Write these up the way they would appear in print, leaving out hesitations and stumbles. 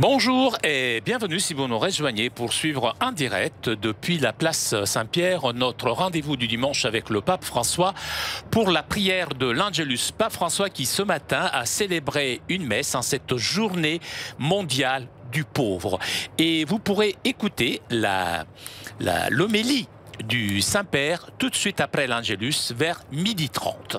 Bonjour et bienvenue si vous nous rejoignez pour suivre en direct depuis la place Saint-Pierre notre rendez-vous du dimanche avec le pape François pour la prière de l'Angelus. Pape François qui ce matin a célébré une messe en cette journée mondiale du pauvre. Et vous pourrez écouter l'homélie du Saint-Père tout de suite après l'Angelus vers 12h30.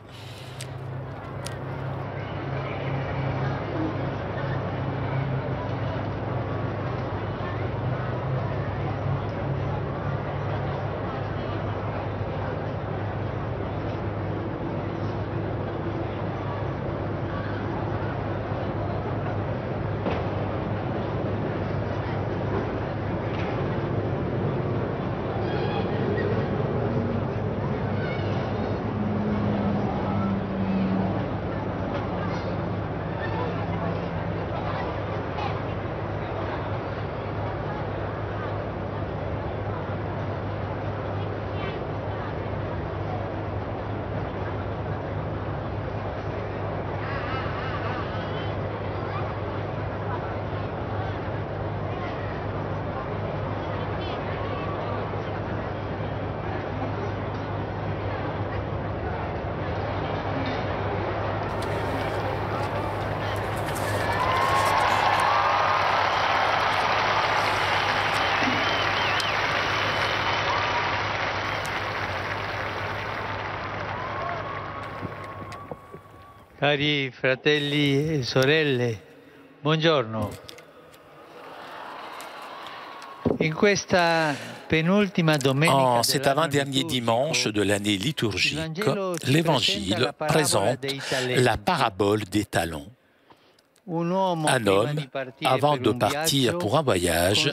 Cari fratelli e sorelle, buongiorno. En cet avant-dernier dimanche de l'année liturgique, l'Évangile présente la parabole des talents. Un homme, avant de partir pour un voyage,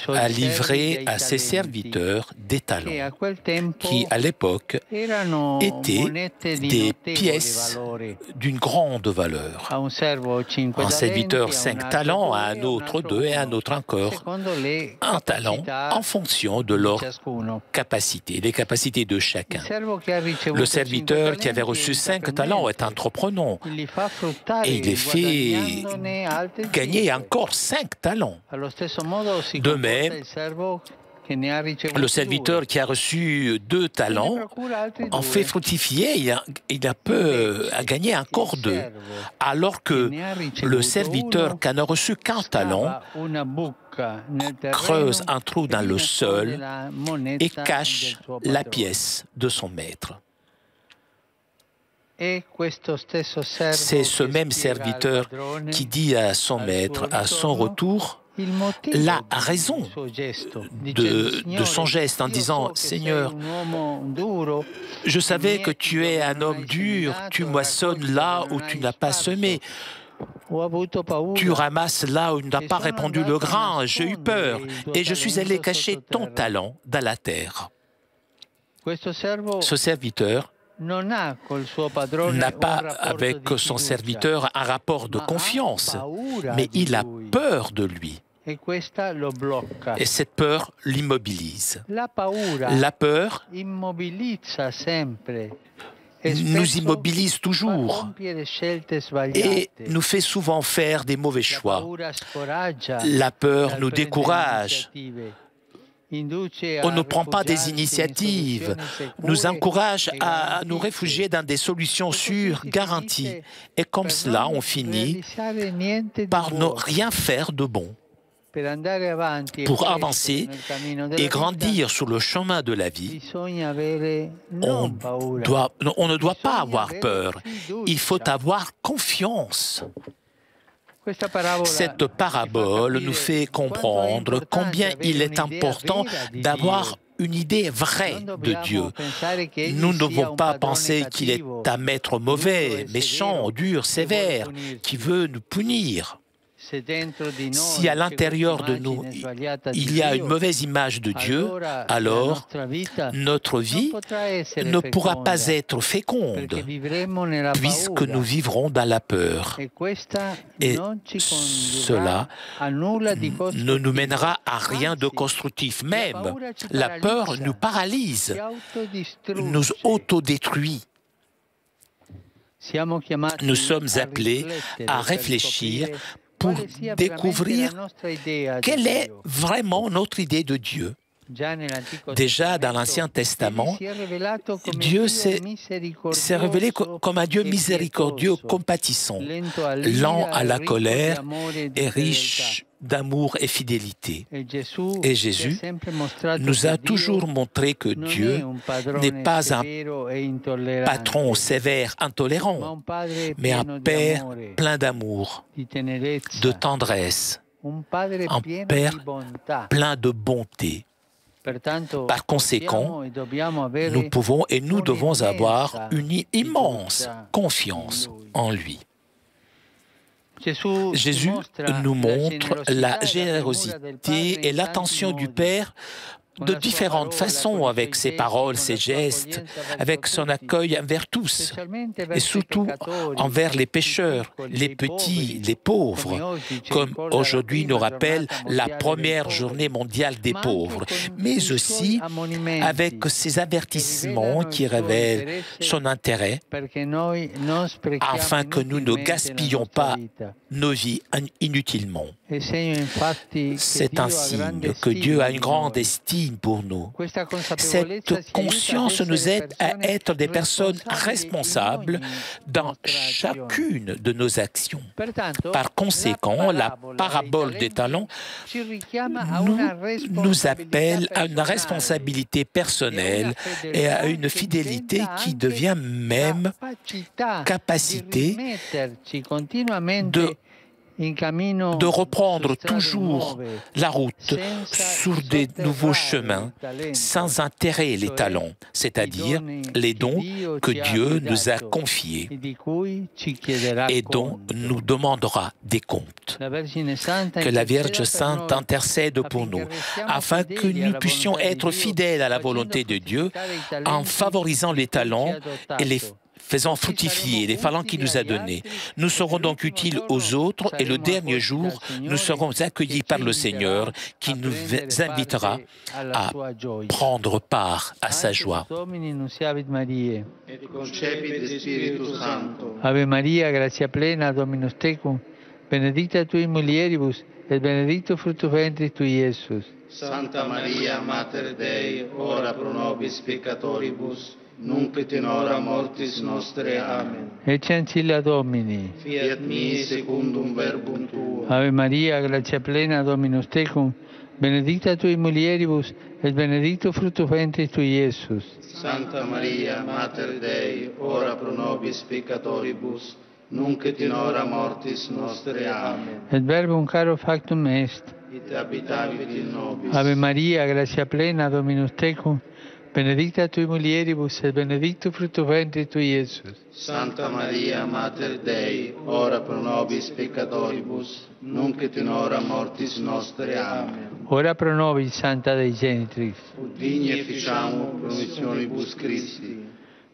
a livré à ses serviteurs des talents, qui à l'époque étaient des pièces d'une grande valeur. Un serviteur 5 talents, à un autre 2 et à un autre encore 1 talent en fonction de leurs capacités, les capacités de chacun. Le serviteur qui avait reçu 5 talents est entreprenant et il les fait gagner encore 5 talents. De même, le serviteur qui a reçu 2 talents en fait fructifier, il a gagné encore 2. Alors que le serviteur qui n'a reçu qu'un talent creuse un trou dans le sol et cache la pièce de son maître. C'est ce même serviteur qui dit à son maître, à son retour, la raison de son geste en disant « Seigneur, je savais que tu es un homme dur, tu moissonnes là où tu n'as pas semé. Tu ramasses là où tu n'as pas répandu le grain, j'ai eu peur et je suis allé cacher ton talent dans la terre. » Ce serviteur n'a pas avec son serviteur un rapport de confiance, mais il a peur de lui. Et cette peur l'immobilise. La peur nous immobilise toujours et nous fait souvent faire des mauvais choix. La peur nous décourage. On ne prend pas des initiatives, nous encourage à nous réfugier dans des solutions sûres, garanties. Et comme cela, on finit par ne rien faire de bon. Pour avancer et grandir sur le chemin de la vie, on ne doit pas avoir peur, il faut avoir confiance. Cette parabole nous fait comprendre combien il est important d'avoir une idée vraie de Dieu. Nous ne devons pas penser qu'il est un maître mauvais, méchant, dur, sévère, qui veut nous punir. Si à l'intérieur de nous, il y a une mauvaise image de Dieu, alors notre vie ne pourra pas être féconde, puisque nous vivrons dans la peur. Et cela ne nous mènera à rien de constructif. Même la peur nous paralyse, nous autodétruit. Nous sommes appelés à réfléchir pour découvrir quelle est vraiment notre idée de Dieu. Déjà dans l'Ancien Testament, Dieu s'est révélé comme un Dieu miséricordieux, compatissant, lent à la colère et riche d'amour et fidélité. Et Jésus nous a toujours montré que Dieu n'est pas un patron sévère, intolérant, mais un Père plein d'amour, de tendresse, un Père plein de bonté. Par conséquent, nous pouvons et nous devons avoir une immense confiance en lui. Jésus nous montre la générosité et l'attention du Père de différentes façons, avec ses paroles, ses gestes, avec son accueil envers tous, et surtout envers les pécheurs, les petits, les pauvres, comme aujourd'hui nous rappelle la première journée mondiale des pauvres, mais aussi avec ses avertissements qui révèlent son intérêt, afin que nous ne gaspillons pas nos vies inutilement. C'est un signe que Dieu a une grande estime pour nous. Cette conscience nous aide à être des personnes responsables dans chacune de nos actions. Par conséquent, la parabole des talents nous appelle à une responsabilité personnelle et à une fidélité qui devient même capacité de reprendre toujours la route sur des nouveaux chemins sans enterrer les talents, c'est-à-dire les dons que Dieu nous a confiés et dont nous demandera des comptes. Que la Vierge Sainte intercède pour nous, afin que nous puissions être fidèles à la volonté de Dieu en favorisant les talents et les faisant fructifier les talents qu'il nous a donnés. Nous serons donc utiles aux autres et le dernier jour, nous serons accueillis par le Seigneur qui nous invitera à prendre part à sa joie. Ave Maria, gratia plena, Dominus tecum, benedicta tui mulieribus, et benedictus fructus ventris tui, Iesus. Santa Maria, Mater Dei, ora pro nobis peccatoribus, nunc et in hora mortis nostre. Amen. Ecce ancilla Domini. Fiat mi secundum verbum tuo. Ave Maria, gratia plena, Dominus tecum, benedicta tui mulieribus, et benedictus fructus ventris tui, Iesus. Santa Maria, Mater Dei, ora pro nobis peccatoribus, nunc et in hora mortis nostre. Amen. Et verbum caro factum est. Ite habitavit in nobis. Ave Maria, gratia plena, Dominus tecum, benedicta tui mulieribus, et benedictus fructus ventris tui, Iesus. Santa Maria, Mater Dei, ora pro nobis peccatoribus, nunc et in hora mortis nostre. Amen. Ora pro nobis, Santa Dei Genitrix. Ut digni efficiamur promissionibus Christi.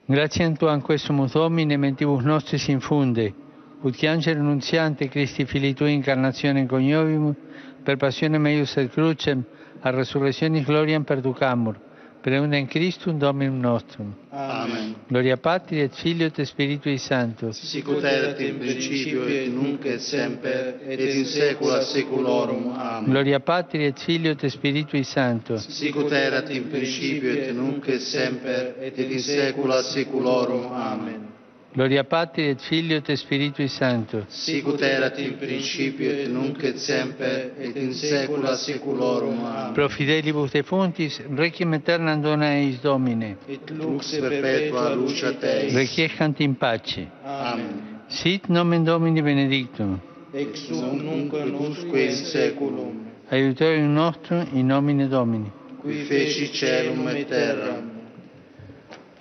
Gratiam Tuam quesumus Domine, mentibus nostris infunde, ut che angelo nunziante Christi Filii Tui incarnationem coniovimus, per passionem eius et crucem, a resurrectionis gloriam perducamur, per eundem Christum Dominum nostrum. Amen. Gloria Patri et Filio et Spiritui Sancto. Sicut erat in principio et nunc et semper et in saecula saeculorum. Amen. Gloria Patri et Filio et Spiritui Sancto. Sicut erat in principio et nunc et semper et in saecula saeculorum. Amen. Gloria Patri et Filio et Spiritui Sancto. Sicut erat in principio et nunc et semper et in saecula saeculorum. Amen. Pro fidelibus defunctis, requiem aeternam dona eis Domine. Et lux perpetua luceat eis. Requiescant in pace. Amen. Sit nomen Domini benedictum. Ex nunc usque in saeculum. Aiutorium nostrum in nomine Domini. Qui feci caelum et terram.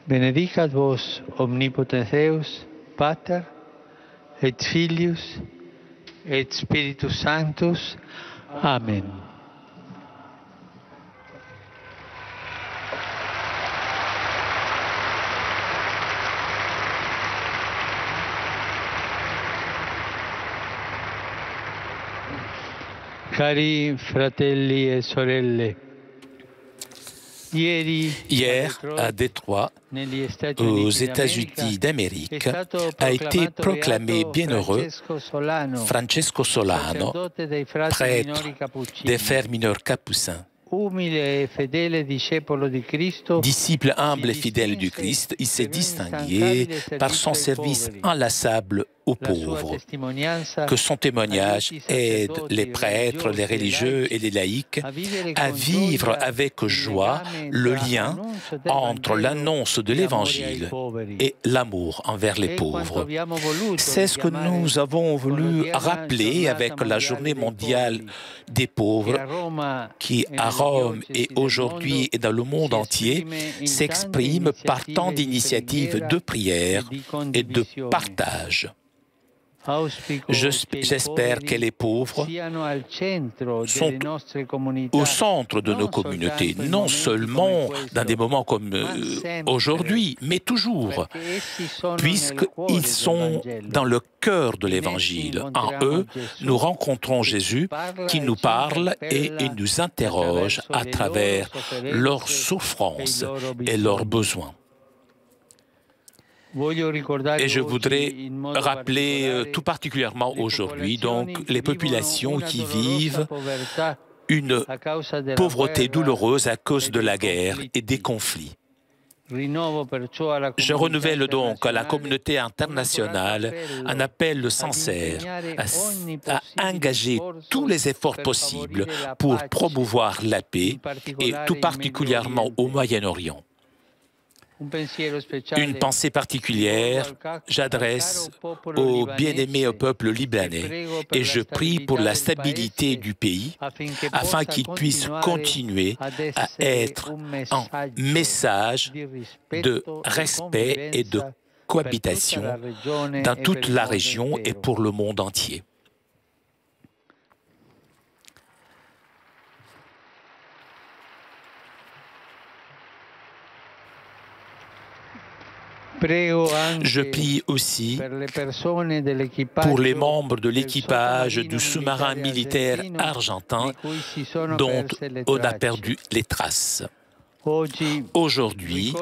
Benedicat vos omnipotens Deus, Pater, et Filius, et Spiritus Sanctus. Amen. Cari fratelli e sorelle, Hier, à Détroit, aux États-Unis d'Amérique, a été proclamé bienheureux Francesco Solano, prêtre des frères mineurs capucins. Disciple humble et fidèle du Christ, il s'est distingué par son service inlassable aux pauvres. Que son témoignage aide les prêtres, les religieux et les laïcs à vivre avec joie le lien entre l'annonce de l'Évangile et l'amour envers les pauvres. C'est ce que nous avons voulu rappeler avec la Journée mondiale des pauvres qui, à Rome et aujourd'hui et dans le monde entier, s'exprime par tant d'initiatives de prière et de partage. J'espère que les pauvres sont au centre de nos communautés, non seulement dans des moments comme aujourd'hui, mais toujours, puisqu'ils sont dans le cœur de l'Évangile. En eux, nous rencontrons Jésus qui nous parle et il nous interroge à travers leurs souffrances et leurs besoins. Et je voudrais rappeler tout particulièrement aujourd'hui donc les populations qui vivent une pauvreté douloureuse à cause de la guerre et des conflits. Je renouvelle donc à la communauté internationale un appel sincère à engager tous les efforts possibles pour promouvoir la paix et tout particulièrement au Moyen-Orient. Une pensée particulière, j'adresse au bien-aimé peuple libanais et je prie pour la stabilité du pays afin qu'il puisse continuer à être un message de respect et de cohabitation dans toute la région et pour le monde entier. Je prie aussi pour les membres de l'équipage du sous-marin militaire argentin dont on a perdu les traces. Aujourd'hui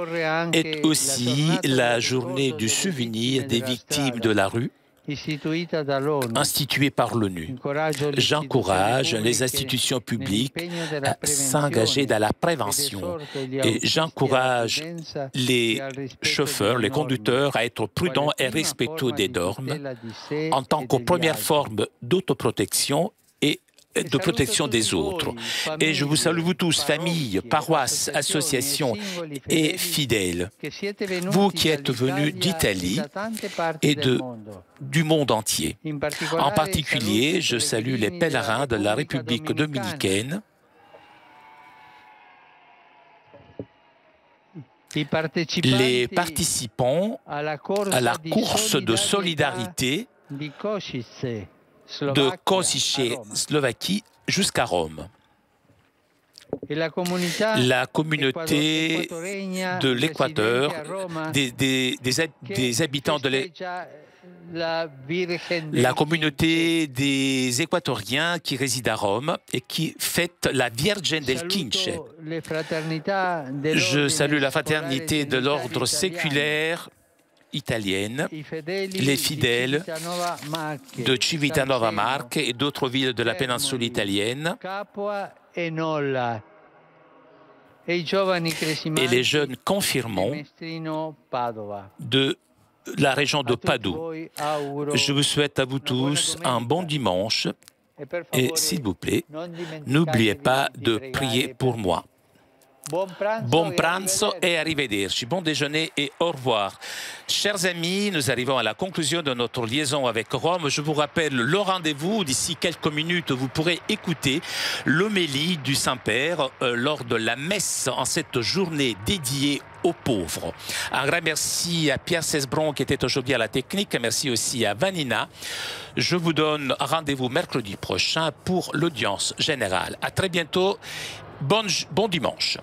est aussi la journée du souvenir des victimes de la rue, instituée par l'ONU. J'encourage les institutions publiques à s'engager dans la prévention et j'encourage les chauffeurs, les conducteurs à être prudents et respectueux des normes en tant que première forme d'autoprotection et de protection des autres. Et je vous salue vous tous, familles, paroisses, associations et fidèles, vous qui êtes venus d'Italie et du monde entier. En particulier, je salue les pèlerins de la République dominicaine, les participants à la course de solidarité de Košice, Slovaquie, jusqu'à Rome. La communauté de l'Équateur, des habitants de la communauté des Équatoriens qui résident à Rome et qui fête la Vierge del Quince. Je salue la fraternité de l'ordre séculaire italienne, les fidèles de Civitanova Marche et d'autres villes de la péninsule italienne, et les jeunes confirmants de la région de Padoue. Je vous souhaite à vous tous un bon dimanche et s'il vous plaît, n'oubliez pas de prier pour moi. Bon pranzo et arrivederci. Bon déjeuner et au revoir. Chers amis, nous arrivons à la conclusion de notre liaison avec Rome. Je vous rappelle le rendez-vous. D'ici quelques minutes, vous pourrez écouter l'homélie du Saint-Père lors de la messe en cette journée dédiée aux pauvres. Un grand merci à Pierre Cesbron qui était aujourd'hui à la technique. Merci aussi à Vanina. Je vous donne rendez-vous mercredi prochain pour l'audience générale. À très bientôt. Bon dimanche.